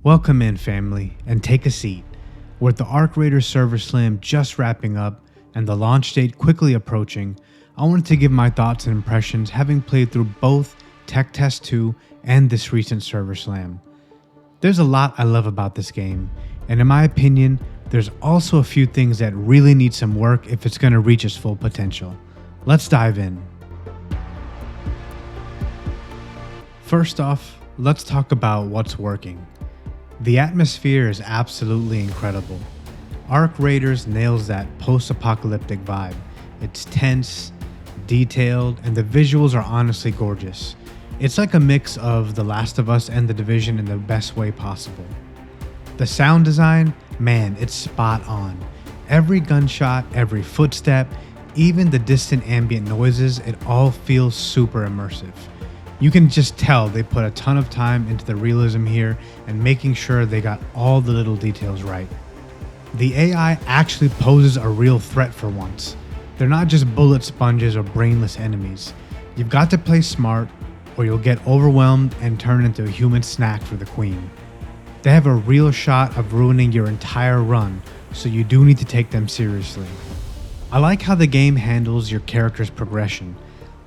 Welcome in, family, and take a seat. With the Arc Raiders Server Slam just wrapping up and the launch date quickly approaching, I wanted to give my thoughts and impressions having played through both Tech Test 2 and this recent Server Slam. There's a lot I love about this game, and in my opinion, there's also a few things that really need some work if it's going to reach its full potential. Let's dive in. First off, let's talk about what's working. The atmosphere is absolutely incredible. Arc Raiders nails that post-apocalyptic vibe. It's tense, detailed, and the visuals are honestly gorgeous. It's like a mix of The Last of Us and The Division in the best way possible. The sound design, man, it's spot on. Every gunshot, every footstep, even the distant ambient noises, it all feels super immersive. You can just tell they put a ton of time into the realism here and making sure they got all the little details right. The AI actually poses a real threat for once. They're not just bullet sponges or brainless enemies. You've got to play smart or you'll get overwhelmed and turn into a human snack for the queen. They have a real shot of ruining your entire run, so you do need to take them seriously. I like how the game handles your character's progression.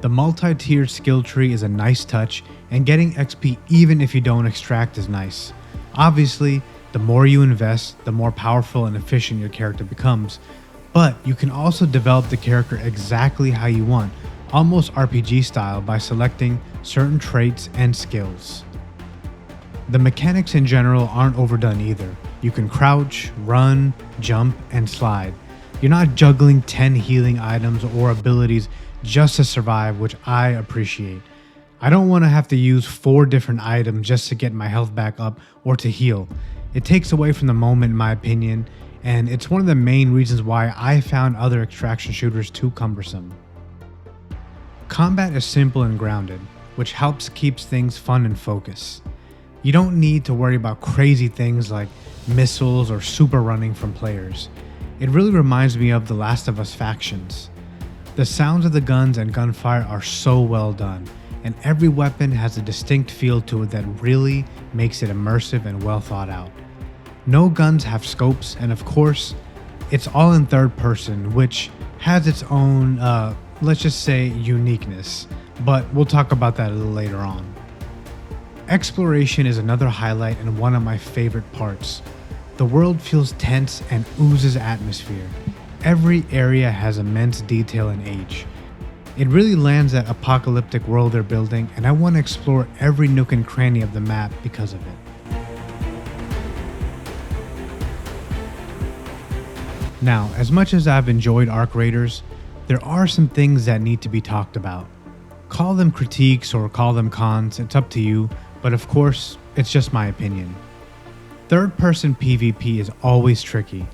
The multi-tiered skill tree is a nice touch, and getting XP even if you don't extract is nice. Obviously, the more you invest, the more powerful and efficient your character becomes, but you can also develop the character exactly how you want, almost RPG style, by selecting certain traits and skills. The mechanics in general aren't overdone either. You can crouch, run, jump, and slide. You're not juggling 10 healing items or abilities just to survive, which I appreciate. I don't want to have to use 4 different items just to get my health back up or to heal. It takes away from the moment in my opinion, and it's one of the main reasons why I found other extraction shooters too cumbersome. Combat is simple and grounded, which helps keep things fun and focused. You don't need to worry about crazy things like missiles or super running from players. It really reminds me of The Last of Us factions. The sounds of the guns and gunfire are so well done, and every weapon has a distinct feel to it that really makes it immersive and well thought out. No guns have scopes, and of course, it's all in third person, which has its own, let's just say, uniqueness, but we'll talk about that a little later on. Exploration is another highlight and one of my favorite parts. The world feels tense and oozes atmosphere. Every area has immense detail and age. It really lands that apocalyptic world they're building, and I want to explore every nook and cranny of the map because of it. Now, as much as I've enjoyed Arc Raiders, there are some things that need to be talked about. Call them critiques or call them cons, it's up to you, but of course, it's just my opinion. Third-person PvP is always tricky.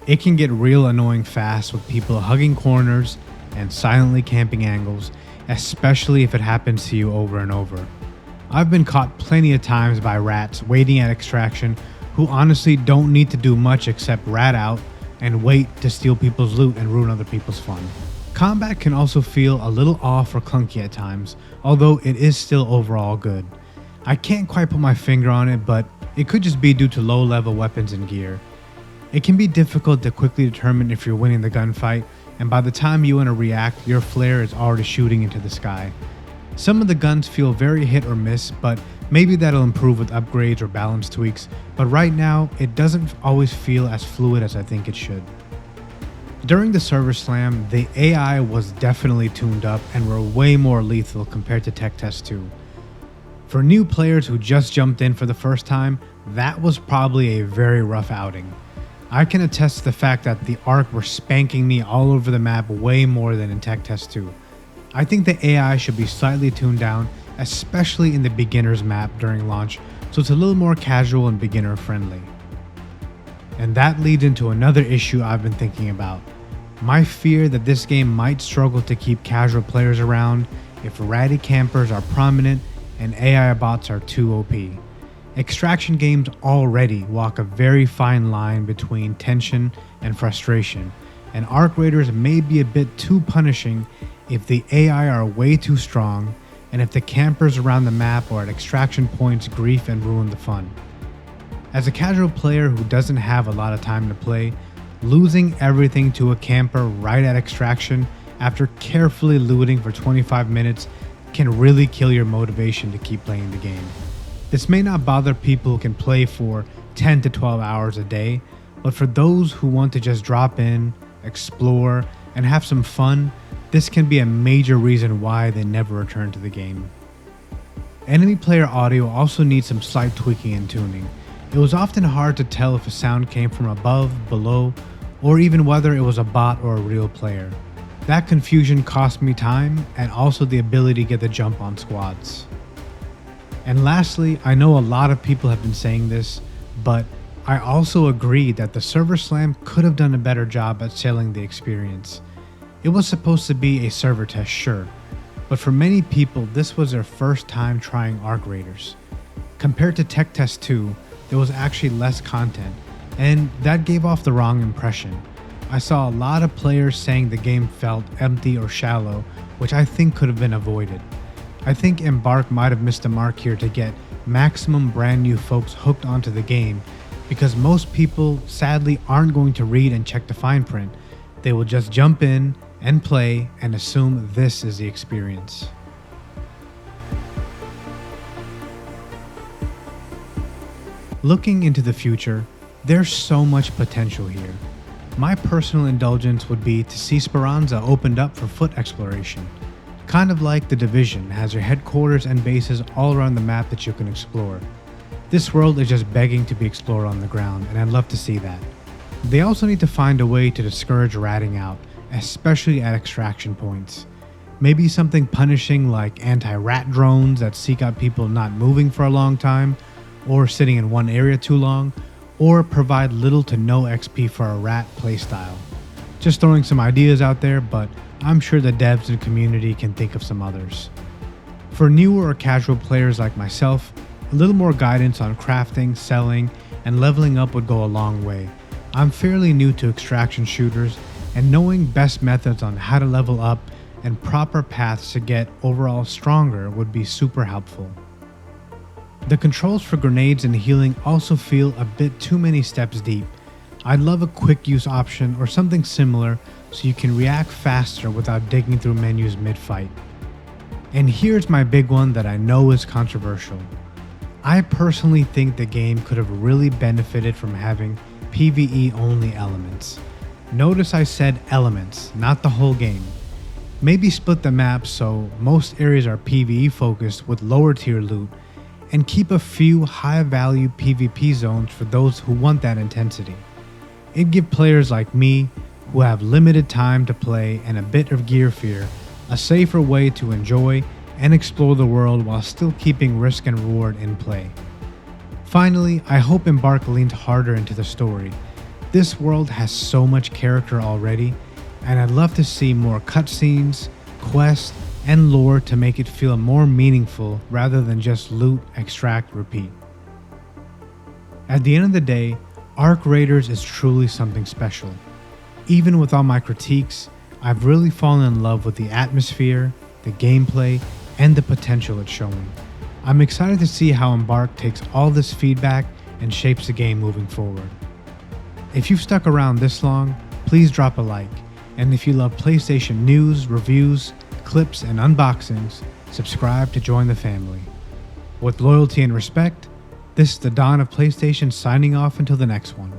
It can get real annoying fast with people hugging corners and silently camping angles, especially if it happens to you over and over. I've been caught plenty of times by rats waiting at extraction who honestly don't need to do much except rat out and wait to steal people's loot and ruin other people's fun. Combat can also feel a little off or clunky at times, although it is still overall good. I can't quite put my finger on it, but it could just be due to low-level weapons and gear. It can be difficult to quickly determine if you're winning the gunfight, and by the time you want to react, your flare is already shooting into the sky. Some of the guns feel very hit or miss, but maybe that'll improve with upgrades or balance tweaks, but right now, it doesn't always feel as fluid as I think it should. During the Server Slam, the AI was definitely tuned up and were way more lethal compared to Tech Test 2. For new players who just jumped in for the first time, that was probably a very rough outing. I can attest to the fact that the Arc were spanking me all over the map way more than in Tech Test 2. I think the AI should be slightly tuned down, especially in the beginner's map during launch, so it's a little more casual and beginner friendly. And that leads into another issue I've been thinking about. My fear that this game might struggle to keep casual players around if ratty campers are prominent and AI bots are too OP. Extraction games already walk a very fine line between tension and frustration, and Arc Raiders may be a bit too punishing if the AI are way too strong and if the campers around the map or at extraction points grief and ruin the fun. As a casual player who doesn't have a lot of time to play, losing everything to a camper right at extraction after carefully looting for 25 minutes can really kill your motivation to keep playing the game. This may not bother people who can play for 10 to 12 hours a day, but for those who want to just drop in, explore, and have some fun, this can be a major reason why they never return to the game. Enemy player audio also needs some slight tweaking and tuning. It was often hard to tell if a sound came from above, below, or even whether it was a bot or a real player. That confusion cost me time and also the ability to get the jump on squads. And lastly, I know a lot of people have been saying this, but I also agree that the server slam could have done a better job at selling the experience. It was supposed to be a server test, sure, but for many people this was their first time trying Arc Raiders. Compared to Tech Test 2, there was actually less content, and that gave off the wrong impression. I saw a lot of players saying the game felt empty or shallow, which I think could have been avoided. I think Embark might have missed the mark here to get maximum brand new folks hooked onto the game, because most people sadly aren't going to read and check the fine print. They will just jump in and play and assume this is the experience. Looking into the future, there's so much potential here. My personal indulgence would be to see Speranza opened up for foot exploration. Kind of like The Division has your headquarters and bases all around the map that you can explore. This world is just begging to be explored on the ground, and I'd love to see that. They also need to find a way to discourage ratting out, especially at extraction points. Maybe something punishing like anti-rat drones that seek out people not moving for a long time, or sitting in one area too long, or provide little to no XP for a rat playstyle. Just throwing some ideas out there, but I'm sure the devs and community can think of some others. For newer or casual players like myself, a little more guidance on crafting, selling, and leveling up would go a long way. I'm fairly new to extraction shooters, and knowing best methods on how to level up and proper paths to get overall stronger would be super helpful. The controls for grenades and healing also feel a bit too many steps deep. I'd love a quick use option or something similar so you can react faster without digging through menus mid-fight. And here's my big one that I know is controversial. I personally think the game could have really benefited from having PvE only elements. Notice I said elements, not the whole game. Maybe split the map so most areas are PvE focused with lower tier loot, and keep a few high value PvP zones for those who want that intensity. It'd give players like me, who have limited time to play and a bit of gear fear, a safer way to enjoy and explore the world while still keeping risk and reward in play. Finally, I hope Embark leans harder into the story. This world has so much character already, and I'd love to see more cutscenes, quests, and lore to make it feel more meaningful rather than just loot, extract, repeat. At the end of the day, Arc Raiders is truly something special. Even with all my critiques, I've really fallen in love with the atmosphere, the gameplay, and the potential it's showing. I'm excited to see how Embark takes all this feedback and shapes the game moving forward. If you've stuck around this long, please drop a like, and if you love PlayStation news, reviews, clips, and unboxings, subscribe to join the family. With loyalty and respect, this is the Dawn of PlayStation signing off until the next one.